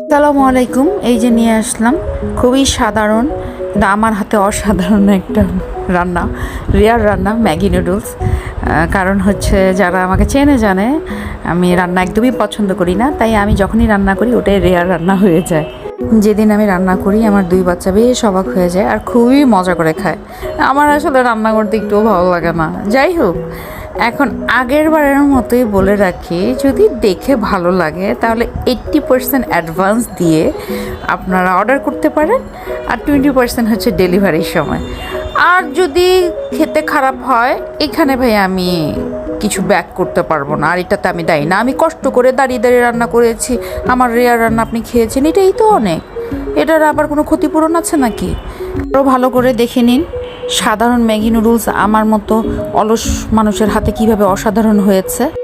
আসসালামু আলাইকুম। এই যে নিয়ে আসলাম খুবই সাধারণ কিন্তু আমার হাতে অসাধারণ একটা রান্না, রেয়ার রান্না, ম্যাগি নুডলস। কারণ হচ্ছে যারা আমাকে চেনে জানে আমি রান্না একদমই পছন্দ করি না, তাই আমি যখনই রান্না করি ওটাই রেয়ার রান্না হয়ে যায়। যেদিন আমি রান্না করি আমার দুই বাচ্চা বেশ অবাক হয়ে যায় আর খুবই মজা করে খায়। আমার আসলে রান্না করতে একটুও ভালো লাগে না। যাই হোক, এখন আগের বারের মতোই বলে রাখি, যদি দেখে ভালো লাগে তাহলে 80% অ্যাডভান্স দিয়ে আপনারা অর্ডার করতে পারেন, আর 20% হচ্ছে ডেলিভারির সময়। আর যদি খেতে খারাপ হয়, এখানে ভাই আমি কিছু ব্যাক করতে পারবো না, আর এটাতে আমি দায়ী না। আমি কষ্ট করে দাঁড়িয়ে দাঁড়িয়ে রান্না করেছি, আমার রেয়ার রান্না আপনি খেয়েছেন, এটাই তো অনেক। এটার আবার কোনো ক্ষতিপূরণ আছে নাকি? আরও ভালো করে দেখে নিন সাধারণ ম্যাগি নুডলস আমার মতো অলস মানুষের হাতে কিভাবে অসাধারণ হয়েছে।